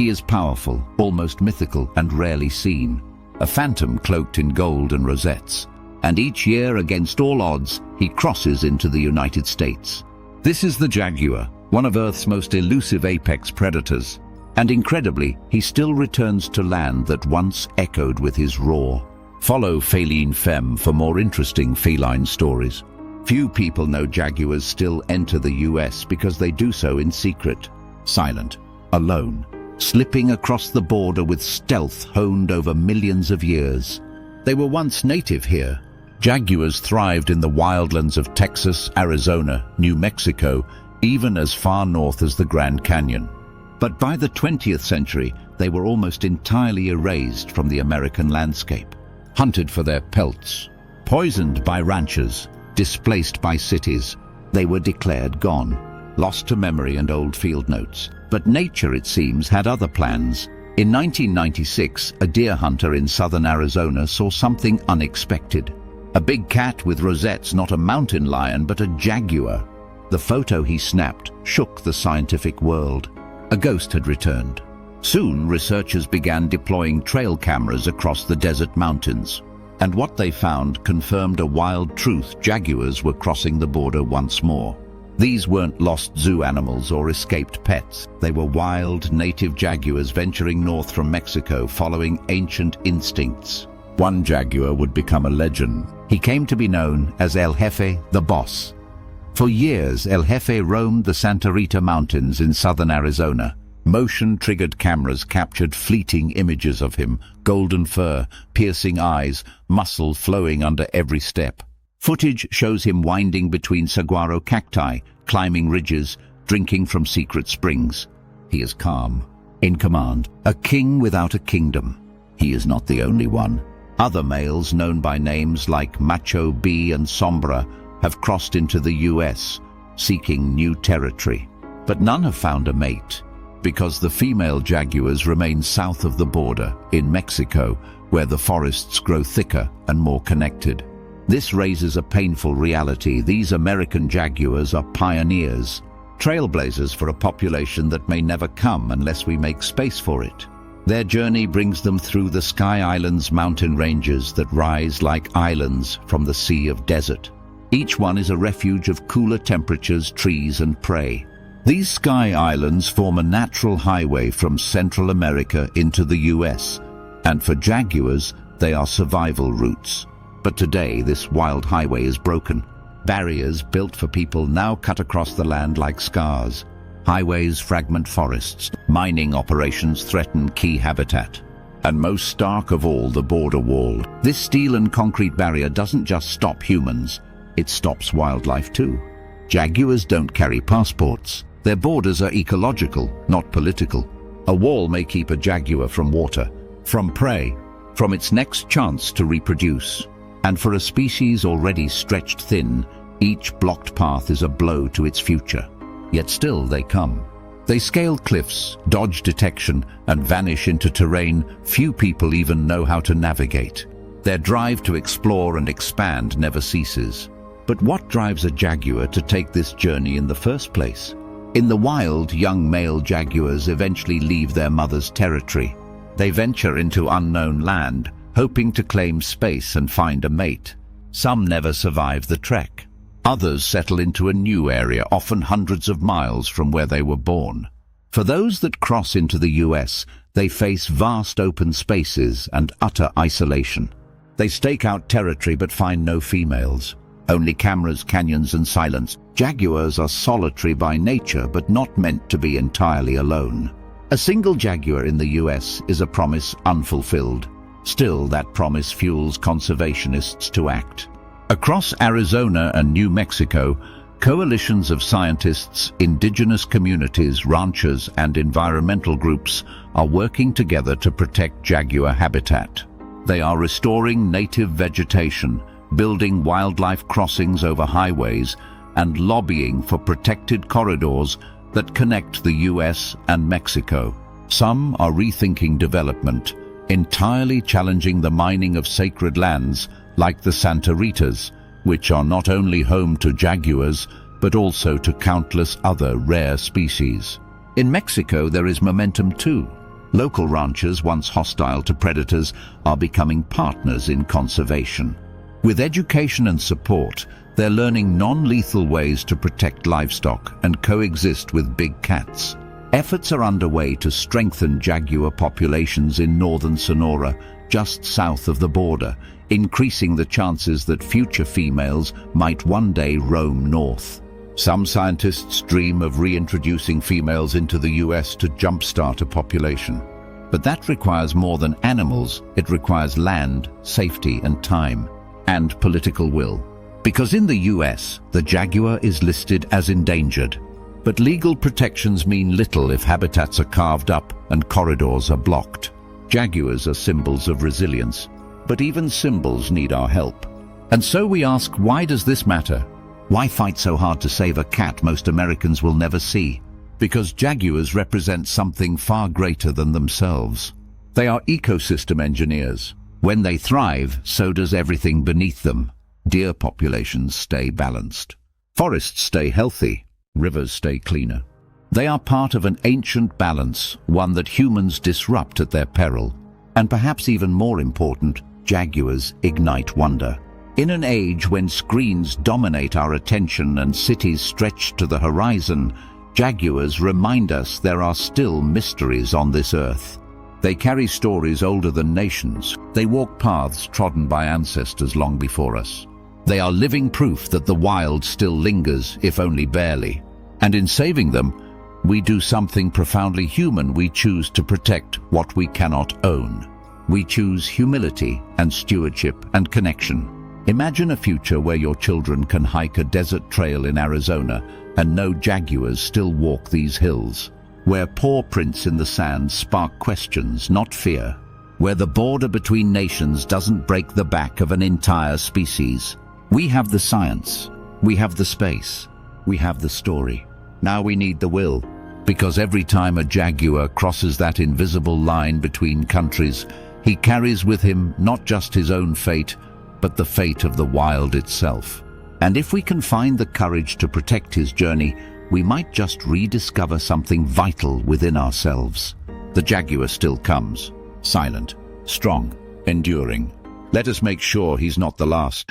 He is powerful, almost mythical, and rarely seen. A phantom cloaked in gold and rosettes. And each year, against all odds, he crosses into the United States. This is the Jaguar, one of Earth's most elusive apex predators. And incredibly, he still returns to land that once echoed with his roar. Follow Feline Femme for more interesting feline stories. Few people know jaguars still enter the US because they do so in secret, silent, alone, slipping across the border with stealth honed over millions of years. They were once native here. Jaguars thrived in the wildlands of Texas, Arizona, New Mexico, even as far north as the Grand Canyon. But by the 20th century, they were almost entirely erased from the American landscape. Hunted for their pelts, poisoned by ranchers, displaced by cities, they were declared gone, lost to memory and old field notes. But nature, it seems, had other plans. In 1996, a deer hunter in southern Arizona saw something unexpected. A big cat with rosettes, not a mountain lion, but a jaguar. The photo he snapped shook the scientific world. A ghost had returned. Soon, researchers began deploying trail cameras across the desert mountains. And what they found confirmed a wild truth: jaguars were crossing the border once more. These weren't lost zoo animals or escaped pets. They were wild, native jaguars venturing north from Mexico, following ancient instincts. One jaguar would become a legend. He came to be known as El Jefe, the Boss. For years, El Jefe roamed the Santa Rita Mountains in southern Arizona. Motion-triggered cameras captured fleeting images of him: golden fur, piercing eyes, muscle flowing under every step. Footage shows him winding between saguaro cacti, climbing ridges, drinking from secret springs. He is calm, in command, a king without a kingdom. He is not the only one. Other males known by names like Macho B and Sombra have crossed into the US, seeking new territory. But none have found a mate, because the female jaguars remain south of the border, in Mexico, where the forests grow thicker and more connected. This raises a painful reality. These American jaguars are pioneers, trailblazers for a population that may never come unless we make space for it. Their journey brings them through the Sky Islands mountain ranges that rise like islands from the sea of desert. Each one is a refuge of cooler temperatures, trees, and prey. These Sky Islands form a natural highway from Central America into the US, and for jaguars, they are survival routes. But today, this wild highway is broken. Barriers built for people now cut across the land like scars. Highways fragment forests. Mining operations threaten key habitat. And most stark of all, the border wall. This steel and concrete barrier doesn't just stop humans, it stops wildlife too. Jaguars don't carry passports. Their borders are ecological, not political. A wall may keep a jaguar from water, from prey, from its next chance to reproduce. And for a species already stretched thin, each blocked path is a blow to its future. Yet still they come. They scale cliffs, dodge detection, and vanish into terrain few people even know how to navigate. Their drive to explore and expand never ceases. But what drives a jaguar to take this journey in the first place? In the wild, young male jaguars eventually leave their mother's territory. They venture into unknown land, hoping to claim space and find a mate. Some never survive the trek. Others settle into a new area, often hundreds of miles from where they were born. For those that cross into the US, they face vast open spaces and utter isolation. They stake out territory but find no females. Only cameras, canyons, and silence. Jaguars are solitary by nature, but not meant to be entirely alone. A single jaguar in the US is a promise unfulfilled. Still, that promise fuels conservationists to act. Across Arizona and New Mexico, coalitions of scientists, indigenous communities, ranchers, and environmental groups are working together to protect jaguar habitat. They are restoring native vegetation, building wildlife crossings over highways, and lobbying for protected corridors that connect the US and Mexico. Some are rethinking development, entirely challenging the mining of sacred lands like the Santa Ritas, which are not only home to jaguars, but also to countless other rare species. In Mexico, there is momentum too. Local ranchers, once hostile to predators, are becoming partners in conservation. With education and support, they're learning non-lethal ways to protect livestock and coexist with big cats. Efforts are underway to strengthen jaguar populations in northern Sonora, just south of the border, increasing the chances that future females might one day roam north. Some scientists dream of reintroducing females into the US to jumpstart a population. But that requires more than animals. It requires land, safety and time, and political will. Because in the US, the jaguar is listed as endangered. But legal protections mean little if habitats are carved up and corridors are blocked. Jaguars are symbols of resilience, but even symbols need our help. And so we ask, why does this matter? Why fight so hard to save a cat most Americans will never see? Because jaguars represent something far greater than themselves. They are ecosystem engineers. When they thrive, so does everything beneath them. Deer populations stay balanced. Forests stay healthy. Rivers stay cleaner. They are part of an ancient balance, one that humans disrupt at their peril. And perhaps even more important, jaguars ignite wonder. In an age when screens dominate our attention and cities stretch to the horizon, jaguars remind us there are still mysteries on this earth. They carry stories older than nations. They walk paths trodden by ancestors long before us. They are living proof that the wild still lingers, if only barely. And in saving them, we do something profoundly human. We choose to protect what we cannot own. We choose humility and stewardship and connection. Imagine a future where your children can hike a desert trail in Arizona and know jaguars still walk these hills. Where paw prints in the sand spark questions, not fear. Where the border between nations doesn't break the back of an entire species. We have the science. We have the space. We have the story. Now we need the will. Because every time a jaguar crosses that invisible line between countries, he carries with him not just his own fate, but the fate of the wild itself. And if we can find the courage to protect his journey, we might just rediscover something vital within ourselves. The jaguar still comes, silent, strong, enduring. Let us make sure he's not the last.